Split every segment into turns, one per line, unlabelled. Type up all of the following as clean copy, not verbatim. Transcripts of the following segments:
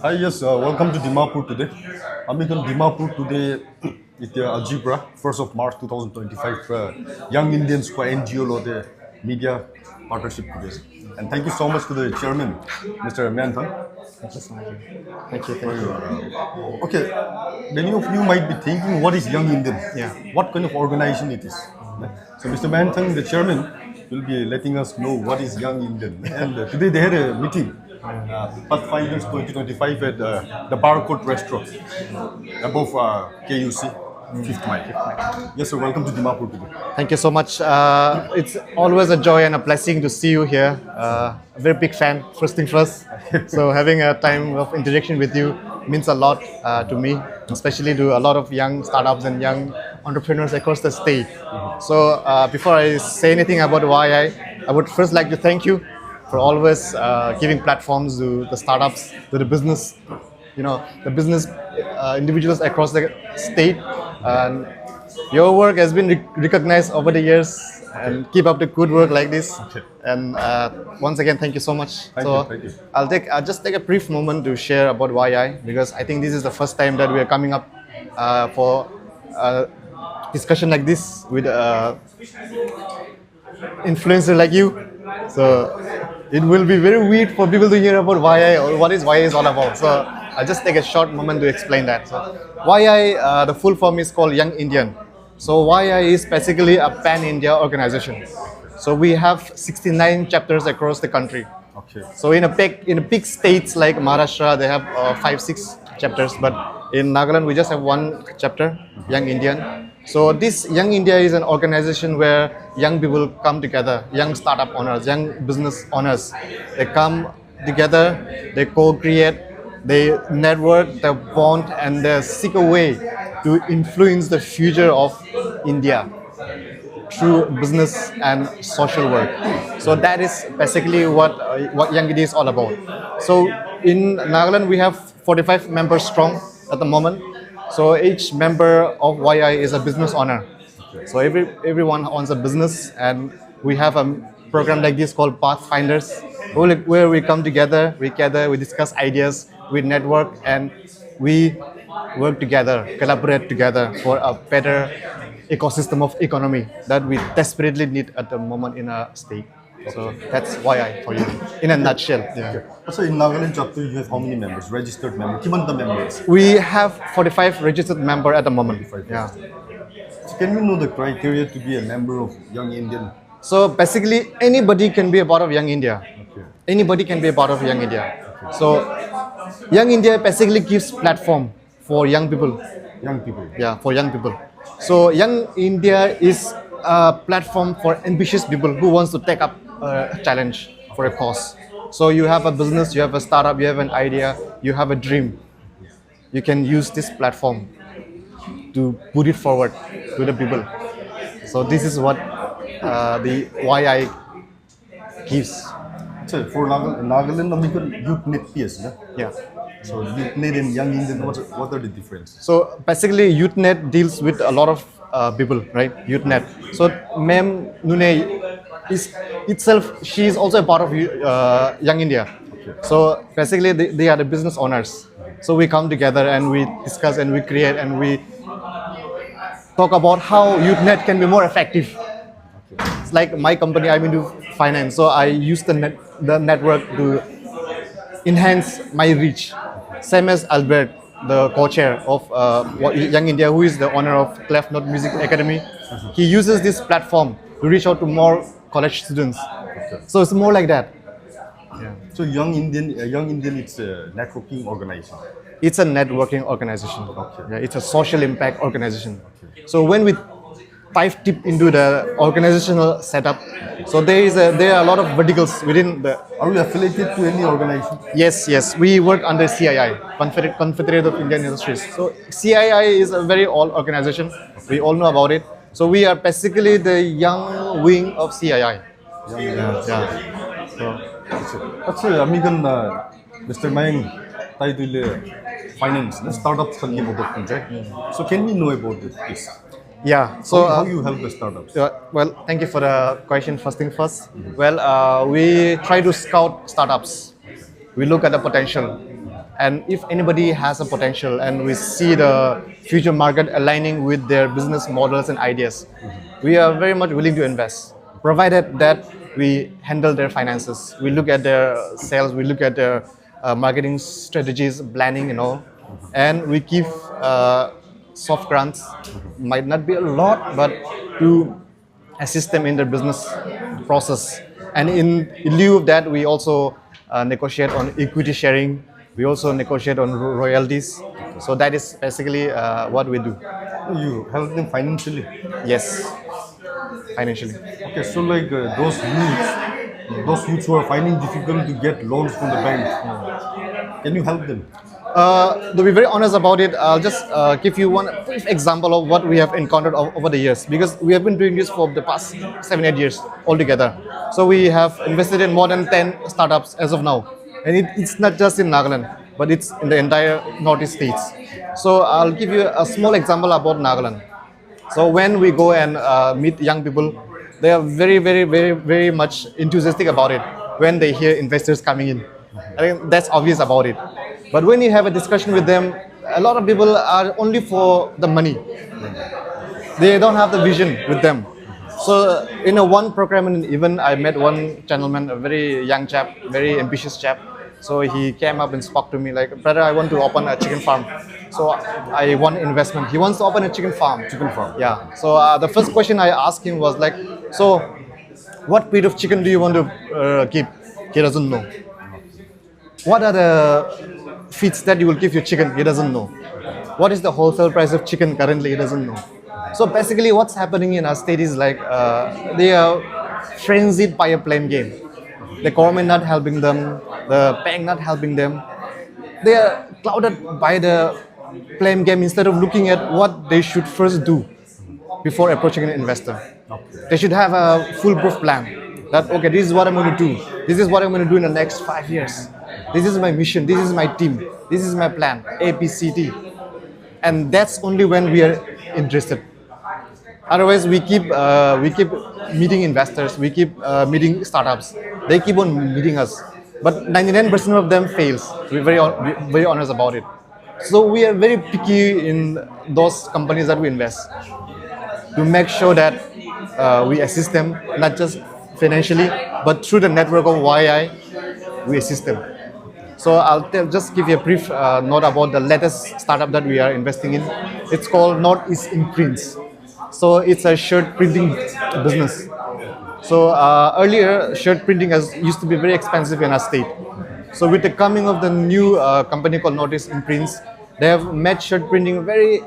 Hi, yes, welcome to Dimapur today. I'm in Dimapur today with the Algebra, 1st of March 2025. Young Indians for NGO lo the media partnership today. And thank you so much to the chairman, Mr. Mantham.
Thank you so much. Thank you,
For
thank
your,
you.
okay, many of you might be thinking, what is Young Indian?
Yeah.
What kind of organization it is? So Mr. Mantham, the chairman, will be letting us know what is Young Indian. And today they had a meeting, Pathfinders 2025 at the Barcode Restaurant above KUC, 5th Mile. Yes, sir, welcome to Dimapur today.
Thank you so much. It's always a joy and a blessing to see you here. A very big fan, first thing first. So having a time of interaction with you means a lot to me, especially to a lot of young startups and young entrepreneurs across the state. So before I say anything about I would first like to thank you for always giving platforms to the startups, to the business, the business individuals across the state. And your work has been recognized over the years, and keep up the good work like this.
Okay.
And once again, thank you so much.
Thank you.
I'll just take a brief moment to share about YI, because I think this is the first time that we are coming up for discussion like this with influencer like you. So it will be very weird for people to hear about YI or what is YI is all about. So I'll just take a short moment to explain that. So YI, the full form is called Young Indian. So YI is basically a pan-India organization. So we have 69 chapters across the country.
Okay.
So in a big states like Maharashtra, they have 5-6 chapters, but in Nagaland we just have one chapter, Young Indian. So this Young India is an organization where young people come together, young startup owners, young business owners. They come together, they co-create, they network, they bond, and they seek a way to influence the future of India through business and social work. So that is basically what Young India is all about. So in Nagaland we have 45 members strong at the moment. So each member of YI is a business owner. So everyone owns a business, and we have a program like this called Pathfinders, where we come together, we gather, we discuss ideas, we network, and we work together, collaborate together for a better ecosystem of economy that we desperately need at the moment in our state. So that's YI for you, in a nutshell. Yeah.
So in Nagaland chapter, you have how many members, registered members, given the members?
We have 45 registered members at the moment.
45.
Yeah.
So can we know the criteria to be a member of Young Indian?
So basically, anybody can be a part of Young India.
Okay.
Anybody can be a part of Young India. So Young India basically gives platform for young people.
Young people.
Yeah, for young people. So Young India is a platform for ambitious people who wants to take up a challenge for a cause. So you have a business, you have a startup, you have an idea, you have a dream. You can use this platform to put it forward to the people. So this is what the YI gives.
So for Nagaland, we can youth net PS, yeah?
Yeah.
So youth net and Young Indian, what are the differences?
So basically, YouthNet deals with a lot of people, right? YouthNet. So Ma'am Nune is itself, she is also a part of Young India.
Okay.
So basically, they are the business owners. So we come together and we discuss and we create and we talk about how YouthNet can be more effective. It's like my company, I'm into finance, so I use the network to enhance my reach. Same as Albert, the co-chair of Young India, who is the owner of Cleft Note Music Academy. He uses this platform to reach out to more college students. So it's more like that. Yeah.
So Young Indian, it's a networking organization.
It's a networking organization.
Okay.
Yeah, it's a social impact organization. So when we dive deep into the organizational setup, so there are a lot of verticals within the.
Are we affiliated to any organization?
Yes, we work under CII, Confederate of Indian Industries. So CII is a very old organization. We all know about it. So we are basically the young wing of CII. Yeah. So
Actually, Amigan, Mr. Mayang, tayo finance, startups can give about right? So can we know about this?
yeah. So
How you help the startups?
well, thank you for the question. First thing first. Well, we try to scout startups. We look at the potential, And if anybody has a potential and we see the future market aligning with their business models and ideas, we are very much willing to invest, provided that we handle their finances. We look at their sales, we look at their marketing strategies, planning, and we give soft grants. Might not be a lot, but to assist them in their business process. And in lieu of that, we also negotiate on equity sharing. We also negotiate on royalties. So that is basically what we do.
You help them financially.
Yes, financially.
Okay, so like those youths who are finding difficult to get loans from the bank, can you help them?
To be very honest about it, I'll just give you one brief example of what we have encountered over the years, because we have been doing this for the past 7-8 years altogether. So we have invested in more than 10 startups as of now, and it's not just in Nagaland, but it's in the entire Northeast states. So I'll give you a small example about Nagaland. So when we go and meet young people, they are very, very, very, very much enthusiastic about it when they hear investors coming in. I think that's obvious about it. But when you have a discussion with them, a lot of people are only for the money. They don't have the vision with them. So in one program, and even I met one gentleman, a very young chap, very ambitious chap. So he came up and spoke to me like, brother, I want to open a chicken farm. So I want investment. He wants to open a chicken farm.
Chicken farm.
Yeah. So the first question I asked him was like, so what breed of chicken do you want to keep? He doesn't know. What are the feeds that you will give your chicken? He doesn't know. What is the wholesale price of chicken currently? He doesn't know. So basically what's happening in our state is like they are frenzied by a blame game. The government not helping them, the bank not helping them. They are clouded by the blame game instead of looking at what they should first do before approaching an investor. They should have a foolproof plan that, okay, this is what I'm going to do. This is what I'm going to do in the next 5 years. This is my mission. This is my team. This is my plan. A, B, C, D. And that's only when we are interested. Otherwise, we keep meeting investors. We keep meeting startups. They keep on meeting us. But 99% of them fails. We're very honest about it. So we are very picky in those companies that we invest to make sure that we assist them, not just financially, but through the network of YI, we assist them. So I'll just give you a brief note about the latest startup that we are investing in. It's called Northeast Imprints. So it's a shirt printing business. So earlier, shirt printing used to be very expensive in our state. So with the coming of the new company called Northeast Imprints, they have made shirt printing very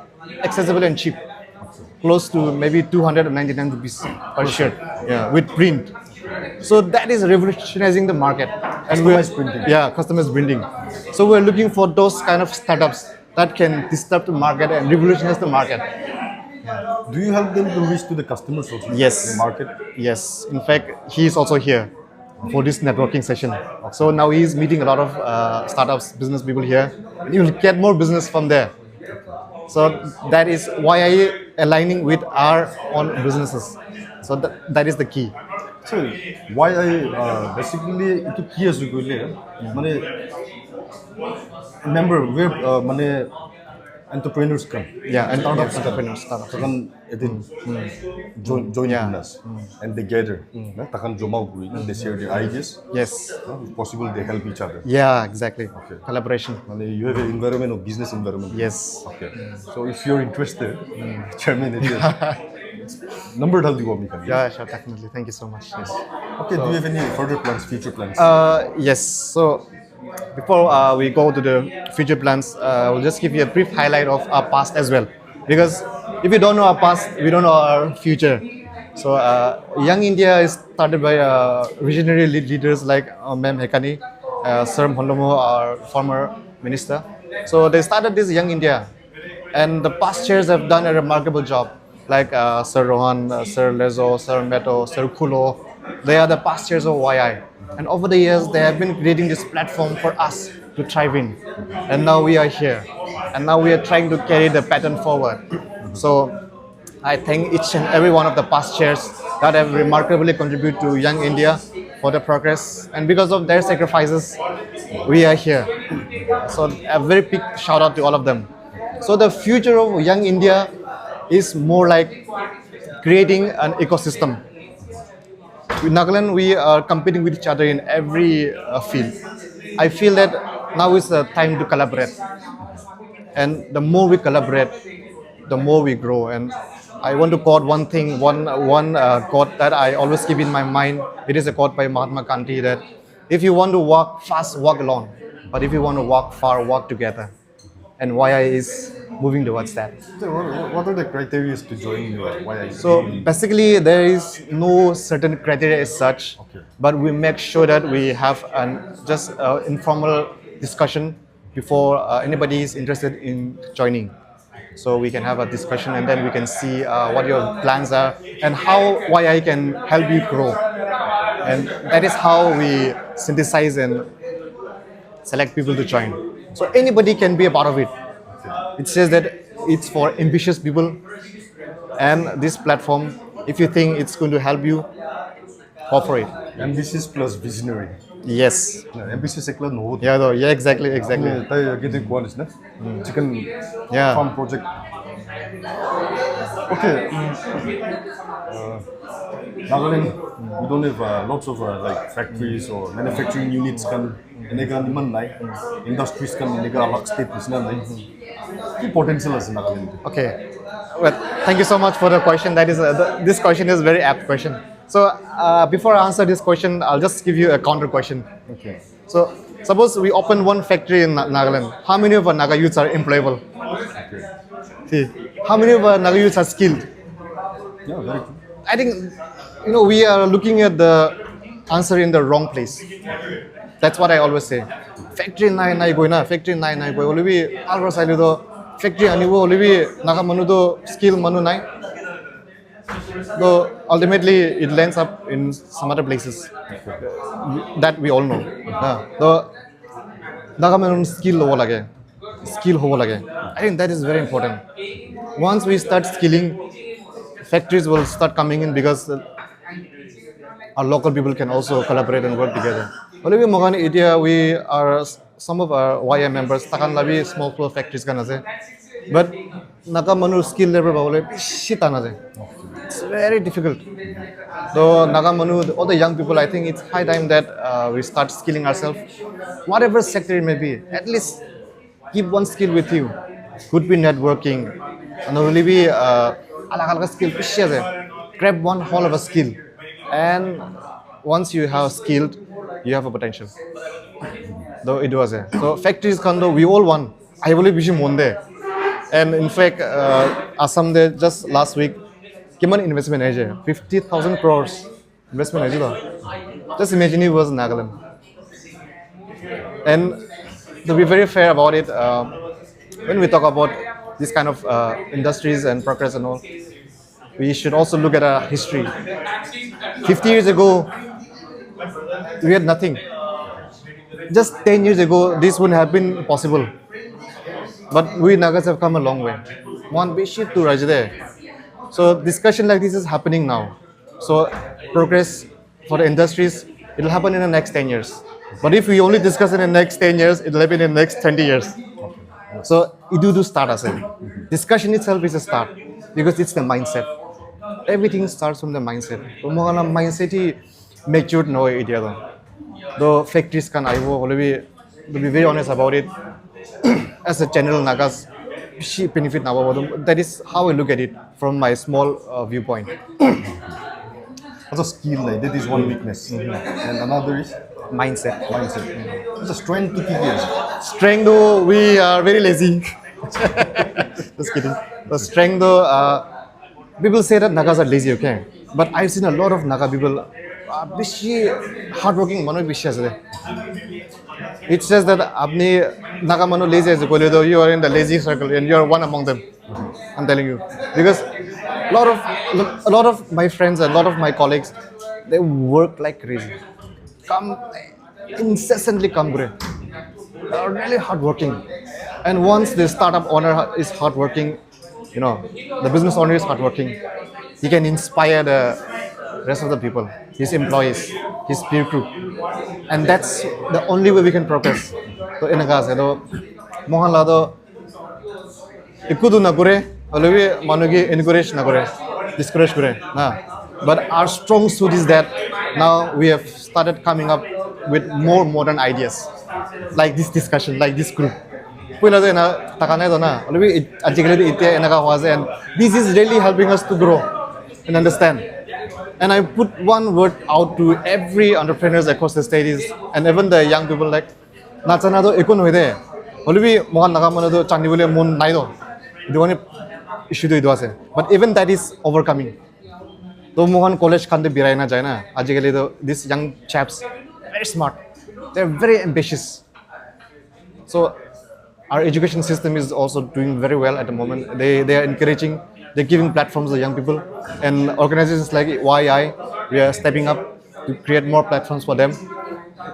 accessible and cheap, close to maybe 299 rupees per shirt, yeah, with print. So that is revolutionizing the market. And
Customized printing.
Yeah, customized printing. So we're looking for those kind of startups that can disrupt the market and revolutionize the market.
Do you help them to reach to the customers also?
Yes.
The market?
Yes. In fact, he is also here for this networking session. So now he is meeting a lot of startups, business people here. And you will get more business from there. So that is why I aligning with our own businesses. So that is the key.
So why I basically itu key as you mane remember we're mane entrepreneurs come.
Yeah, and
startups
entrepreneurs.
takan join us and they gather. Takan joma guri they share their ideas.
Yes.
If possible they help each other.
Yeah, exactly.
Okay.
Collaboration.
Mane you have an environment of business environment.
Yes.
Okay. So if you're interested, Chairman, it is. Number dhal digo apni kani.
Yeah, sure, definitely. Thank you so much. Yes.
Okay. Do you have any further plans, future plans?
Yes. So before we go to the future plans, we'll just give you a brief highlight of our past as well. Because if you don't know our past, we don't know our future. So Young India is started by visionary leaders like Ma'am Hekani, Sir Hondomo, our former minister. So they started this Young India, and the past chairs have done a remarkable job. Like Sir Rohan, Sir Lezo, Sir Meto, Sir Kulo. They are the past chairs of YI. And over the years, they have been creating this platform for us to thrive in. And now we are here. And now we are trying to carry the pattern forward. So I thank each and every one of the past chairs that have remarkably contributed to Young India for the progress, and because of their sacrifices, we are here. So a very big shout out to all of them. So the future of young India is more like creating an ecosystem. In Nagaland, we are competing with each other in every field. I feel that now is the time to collaborate, and the more we collaborate, the more we grow. And I want to quote one thing, one quote that I always keep in my mind. It is a quote by Mahatma Gandhi that if you want to walk fast, walk alone, but if you want to walk far, walk together. And YI is moving towards that.
So what are the criteria to join your YI?
So basically, there is no certain criteria as such,
Okay.
but we make sure that we have an just informal discussion before anybody is interested in joining. So we can have a discussion, and then we can see what your plans are and how YI can help you grow. And that is how we synthesize and select people to join. So anybody can be a part of it. It says that it's for ambitious people, and this platform, if you think it's going to help you, go for it.
Ambitious plus visionary.
Yes.
Ambitious ekla no.
Yeah, though. Yeah, exactly.
Tai getting one is na chicken
Yeah.
farm project. Okay. Nagaland, we don't have lots of like factories or manufacturing units kan nega niman nai industries kan nega alag state isna nai ki potential is Nagaland.
Okay. Well, thank you so much for the question. That is this question is very apt question. So before I answer this question, I'll just give you a counter question.
Okay.
So suppose we open one factory in Nagaland. How many of our Naga youths are employable?
Okay.
See, how many of our Naga youths are skilled?
Yeah, very good.
I think we are looking at the answer in the wrong place. That's what I always say. Factory nai goi na, factory nai goi. Olivi alra sailu do factory ani wo olivi Naga manu do skill manu nai. Though ultimately it lands up in some other places that we all know. The Naga manu skill hobo lage, skill hobo lage. I think that is very important. Once we start skilling, factories will start coming in because our local people can also collaborate and work together. Olivi Mogani India, we are some of our YM members. Takan labi small factories kan ase, but Naga manu skill level bawale shit anaje. It's very difficult. Though Naga manu, all the young people, I think it's high time that we start skilling ourselves. Whatever sector it may be, at least keep one skill with you. Could be networking, and only be alag skill. Grab one whole of a skill, and once you have skilled, you have a potential. Though it was there. So factories condo we all want. I will be monde. And in fact, Assam there just last week, Kiman investment aja 50,000 crores investment aja. Just imagine it was Nagaland. And to be very fair about it, when we talk about this kind of industries and progress and all, we should also look at our history. 50 years ago, we had nothing. Just 10 years ago, this wouldn't have been possible. But we Nagas have come a long way. One big shit to Rajade. So discussion like this is happening now. So progress for the industries, it will happen in the next 10 years. But if we only discuss in the next 10 years, it will happen in the next 20 years. So it do start as a discussion itself is a start because it's the mindset. Everything starts from the mindset. So mga mindset is matured no idea though factories can I will be to be very honest about it. As a general Nagas, she benefit now. That is how I look at it from my small viewpoint.
As a skill, like, that is one weakness, and another is
Mindset.
mindset. It's a strength to keep years.
Strength though, we are very lazy. Just kidding. The strength though, people say that Nagas are lazy, okay? But I've seen a lot of Naga people hardworking. It says that Abni Naga Manu lazy as a though you are in the lazy circle and you are one among them. I'm telling you. Because a lot of my friends and a lot of my colleagues, they work like crazy. Come incessantly come great. They are really hardworking. And once the startup owner is hardworking, the business owner is hardworking, he can inspire the rest of the people, his employees. his peer group, and that's the only way we can progress. So in a case, mohan lado ikudu na kore, alwi manugi encourage na kore, discourage kore, na. But our strong suit is that now we have started coming up with more modern ideas, like this discussion, like this group. Pwila to na takana to na, alwi articulate ite enaka was, and this is really helping us to grow and understand. And I put one word out to every entrepreneurs across the states and even the young people like, "Nachana do ekon hoide, alwi mohan nagamana do chandi bole mon nai do, idone issue do idwase." But even that is overcoming. Though mohan college khande birai na jai na, ajikali do these young chaps very smart, they're very ambitious. So our education system is also doing very well at the moment. They are encouraging, they're giving platforms to young people, and organizations like YI, we are stepping up to create more platforms for them,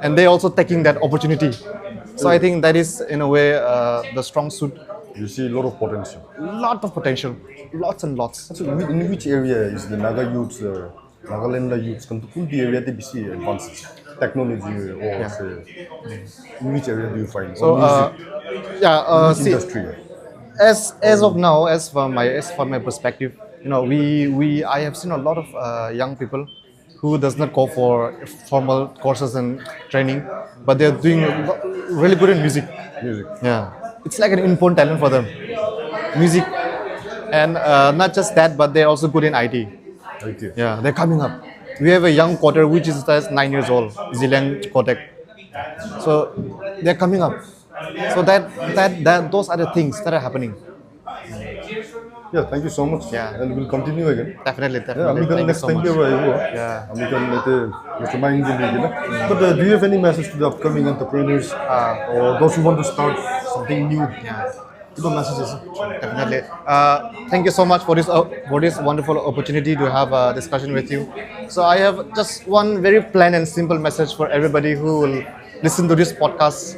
and they're also taking that opportunity. So I think that is in a way the strong suit.
You see a lot of potential.
Lot of potential, lots and lots.
So in which area is the Naga youths, Nagaland youths, could be area they see advances, technology or say, in which area do you find?
So
Which
see,
industry?
as of now, as for my perspective, I have seen a lot of young people who does not go for formal courses and training, but they're doing really good in music.
Music.
Yeah, it's like an inborn talent for them, music, and not just that, but they're also good in IT.
IT.
Yeah, they're coming up. We have a young quarter which is just 9 years old, Ziliang Kotek. So they're coming up. So that those are the things that are happening.
Yeah, thank you so much.
Yeah.
And we'll continue again.
Definitely.
Yeah, I'm
Thank you
next
so
time
much.
here.
Yeah.
I'm Mr. Mind But do you have any message to the upcoming entrepreneurs or those who want to start something new?
Yeah.
Give a message.
Definitely. Thank you so much for this wonderful opportunity to have a discussion with you. So I have just one very plain and simple message for everybody who will listen to this podcast.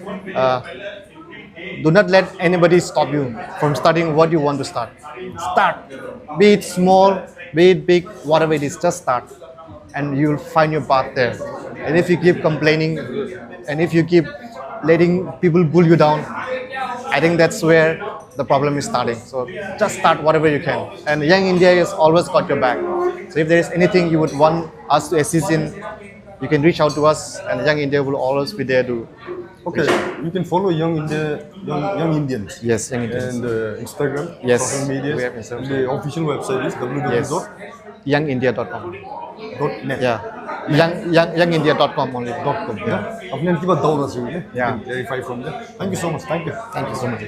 Do not let anybody stop you from starting what you want to start. Start. Be it small, be it big, whatever it is, just start. And you'll find your path there. And if you keep complaining, and if you keep letting people pull you down, I think that's where the problem is starting. So just start whatever you can. And Young India has always got your back. So if there is anything you would want us to assist in, you can reach out to us, and Young India will always be there to.
Okay, you can follow Young Indians.
Yes, Young Indians.
And Instagram,
Yes,
social media.
we have Instagram.
The official website is
Yes.
www.youngindia.net.
youngindia.com. Yeah. Youngindia.com only.
.com. Yeah. Apne kiba daura se
Yeah.
verify from there. Thank you so much. Thank you.
Thank you so much.